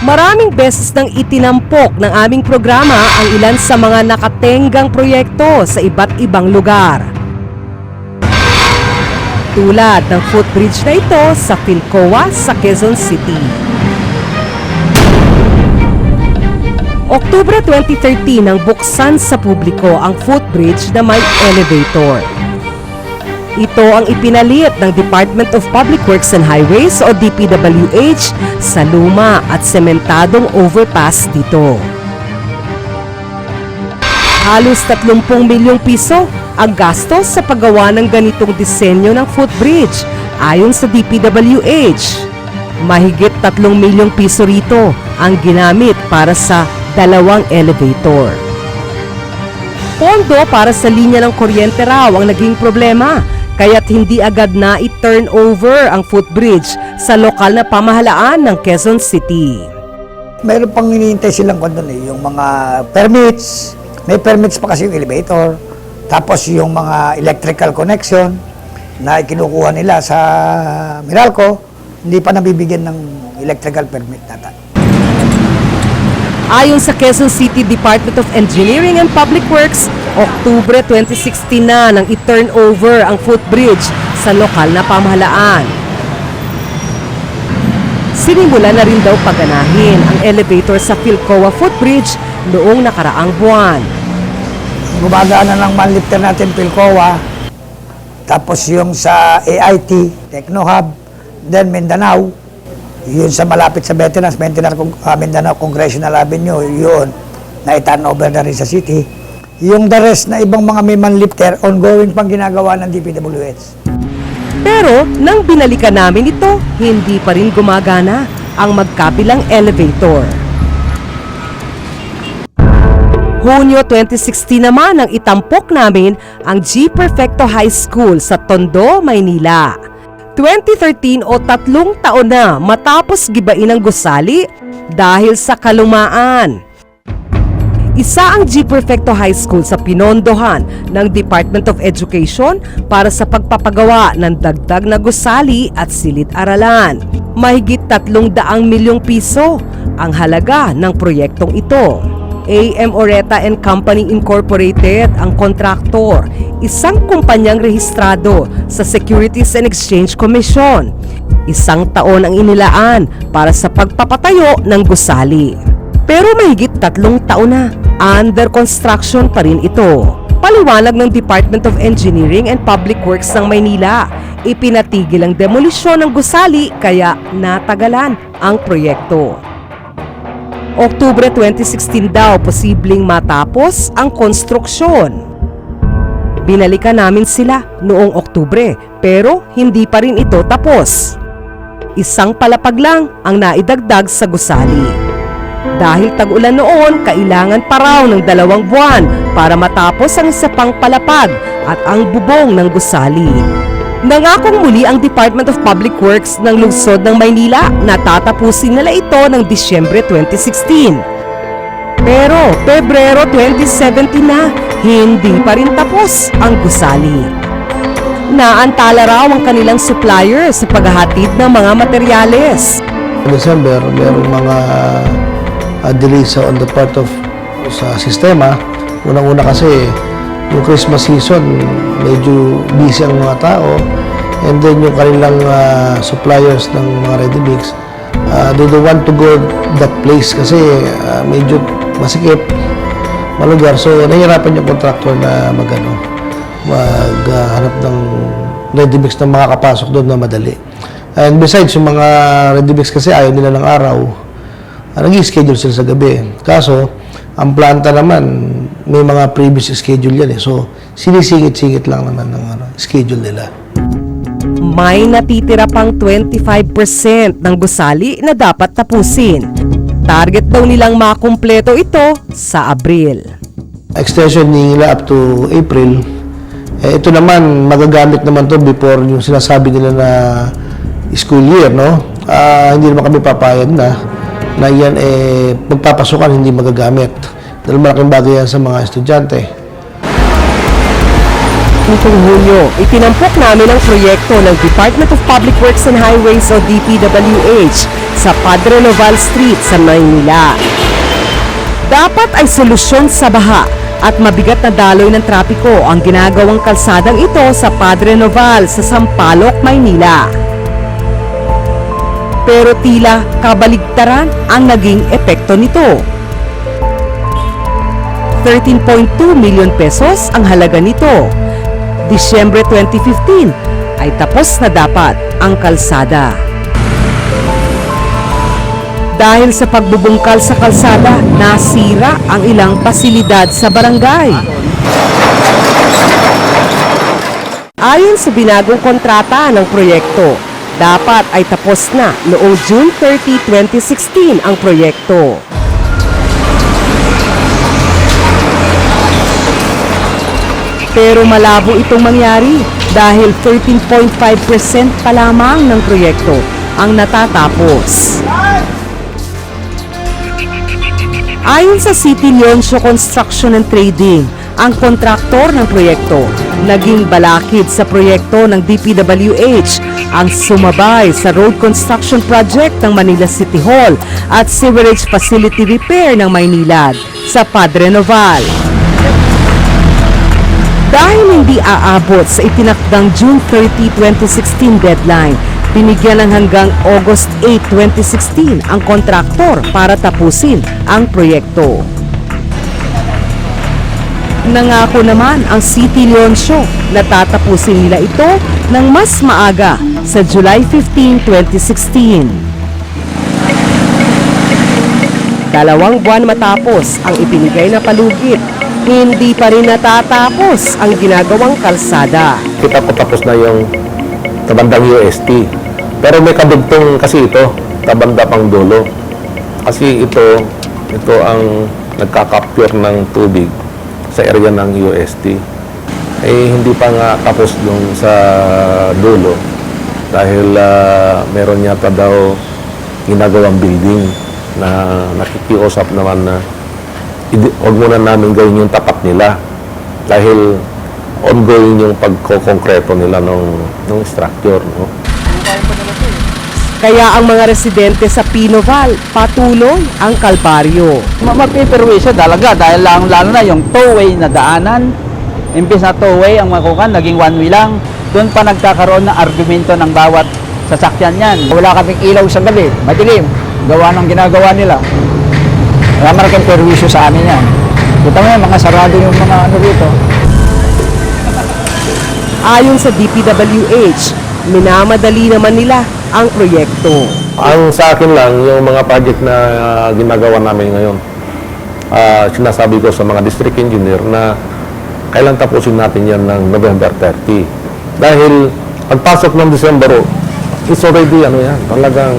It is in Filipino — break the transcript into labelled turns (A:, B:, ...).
A: Maraming beses nang itinampok ng aming programa ang ilan sa mga nakatenggang proyekto sa iba't ibang lugar. Tulad ng footbridge na ito sa Philcoa sa Quezon City. Oktubre 2013 nang buksan sa publiko ang footbridge na may elevator. Ito ang ipinalit ng Department of Public Works and Highways o DPWH sa luma at sementadong overpass dito. Halos 30 milyong piso ang gastos sa paggawa ng ganitong disenyo ng footbridge ayon sa DPWH. Mahigit 3 milyong piso rito ang ginamit para sa 2 elevator. Pondo para sa linya ng kuryente raw ang naging problema, kaya't hindi agad na i-turn over ang footbridge sa lokal na pamahalaan ng Quezon City.
B: Mayroon pang hinihintay silang kung yung mga permits. May permits pa kasi yung elevator. Tapos yung mga electrical connection na ikinukuha nila sa Meralco, hindi pa nabibigyan ng electrical permit nata.
A: Ayon sa Quezon City Department of Engineering and Public Works, Oktubre 2016 na nang i-turn over ang footbridge sa lokal na pamahalaan. Sinimula na rin daw paganahin ang elevator sa Philcoa footbridge noong nakaraang buwan.
B: Gumagana ng manlifter natin Philcoa, tapos yung sa AIT, Techno Hub, then Mindanao, yun sa malapit sa Mindanao Congressional Avenue, yun, na i-turn over na rin sa city. Yung the rest na ibang mga may manlifter, ongoing pang ginagawa ng DPWH.
A: Pero nang binalikan namin ito, hindi pa rin gumagana ang magkabilang elevator. Hunyo 2016 naman nang itampok namin ang G. Perfecto High School sa Tondo, Maynila. 2013 o 3 taon na matapos gibain ang gusali dahil sa kalumaan. Isa ang G. Perfecto High School sa pinondohan ng Department of Education para sa pagpapagawa ng dagdag na gusali at silid-aralan. Mahigit 300 milyong piso ang halaga ng proyektong ito. AM Oreta and Company Incorporated ang kontraktor, isang kumpanyang rehistrado sa Securities and Exchange Commission. 1 taon ang inilaan para sa pagpapatayo ng gusali. Pero mahigit 3 taon na, under construction pa rin ito. Paliwanag ng Department of Engineering and Public Works ng Maynila, ipinatigil ang demolisyon ng gusali kaya natagalan ang proyekto. Oktubre 2016 daw posibleng matapos ang konstruksyon. Binalikan namin sila noong Oktubre pero hindi pa rin ito tapos. 1 palapag lang ang naidagdag sa gusali. Dahil tag-ulan noon, kailangan pa raw ng 2 buwan para matapos ang isa pang palapag at ang bubong ng gusali. Nangakong muli ang Department of Public Works ng lungsod ng Maynila na tatapusin nila ito ng Disyembre 2016. Pero Pebrero 2017 na, hindi pa rin tapos ang gusali. Naantala raw ang kanilang supplier sa paghahatid ng mga materyales.
C: December, merong mga delays on the part of sa sistema. Unang-una kasi yung Christmas season, medyo busy ang mga tao, and then yung kanilang suppliers ng mga ready mix, they don't want to go that place kasi medyo masikip, malugar. So nahihirapan yung contractor na maghanap ng ready mix na makakapasok doon na madali. And besides, yung mga ready mix kasi ayaw nila ng araw, nag-i-schedule sila sa gabi. Kaso ang planta naman, may mga previous schedule yan eh. So, sinisingit-singit lang naman ng schedule nila.
A: May natitira pang 25% ng gusali na dapat tapusin. Target daw nilang makumpleto ito sa Abril.
C: Extension nila up to April. Ito naman, magagamit naman to before yung sinasabi nila na school year, no? Hindi naman kami papayag na yan magpapasukan, hindi magagamit. Dahil malaking bagay yan sa mga estudyante.
A: Nitong Hunyo, itinampok namin ang proyekto ng Department of Public Works and Highways o DPWH sa Padre Noval Street sa Maynila. Dapat ay solusyon sa baha at mabigat na daloy ng trapiko ang ginagawang kalsadang ito sa Padre Noval sa Sampaloc, Maynila. Pero tila kabaligtaran ang naging epekto nito. 13.2 milyon pesos ang halaga nito. Disyembre 2015 ay tapos na dapat ang kalsada. Dahil sa pagbubungkal sa kalsada, nasira ang ilang pasilidad sa barangay. Ayon sa binagong kontrata ng proyekto, dapat ay tapos na noong June 30, 2016 ang proyekto. Pero malabo itong mangyari dahil 13.5% pa lamang ng proyekto ang natatapos. Ayon sa City Leoncio Construction and Trading, ang kontraktor ng proyekto naging balakid sa proyekto ng DPWH ang sumabay sa road construction project ng Manila City Hall at sewerage facility repair ng Maynilad sa Padre Noval. Dahil hindi aabot sa itinakdang June 30, 2016 deadline, binigyan ng hanggang August 8, 2016 ang kontraktor para tapusin ang proyekto. Nangako naman ang City Leoncio na tatapusin nila ito ng mas maaga sa July 15, 2016. 2 buwan matapos ang ibinigay na palugit, hindi pa rin natatapos ang ginagawang kalsada.
D: Kita ko tapos na yung tabandang UST. Pero may kadugtong kasi ito, tabanda pang dulo. Kasi ito ang nagka-capture ng tubig sa area ng UST. Eh, hindi pa nga tapos yung sa dulo dahil meron yata daw ginagawang building na nakikiusap naman na huwag muna namin gawin yung tapat nila dahil ongoing yung pagkokongkreto nila ng structure. No?
A: Kaya ang mga residente sa Pinoval patuloy ang kalbaryo.
E: Magpiperwisyo talaga dahil lalo na yung two-way na daanan. Imbis na two-way ang makukan, naging one-way lang. Doon pa nagkakaroon ng argumento ng bawat sasakyan yan.
B: Wala kaming ilaw sa gabi, madilim. Gawa ng ginagawa nila. Wala malaking perwisyo sa amin yan. Kita mo yan, mga sarado yung mga ano dito.
A: Ayon sa DPWH, minamadali naman nila ang proyekto.
D: Ang sa akin lang, yung mga project na ginagawa namin ngayon, sinasabi ko sa mga district engineer na kailan tapusin natin yan ng November 30. Dahil pagpasok ng December, it's already talagang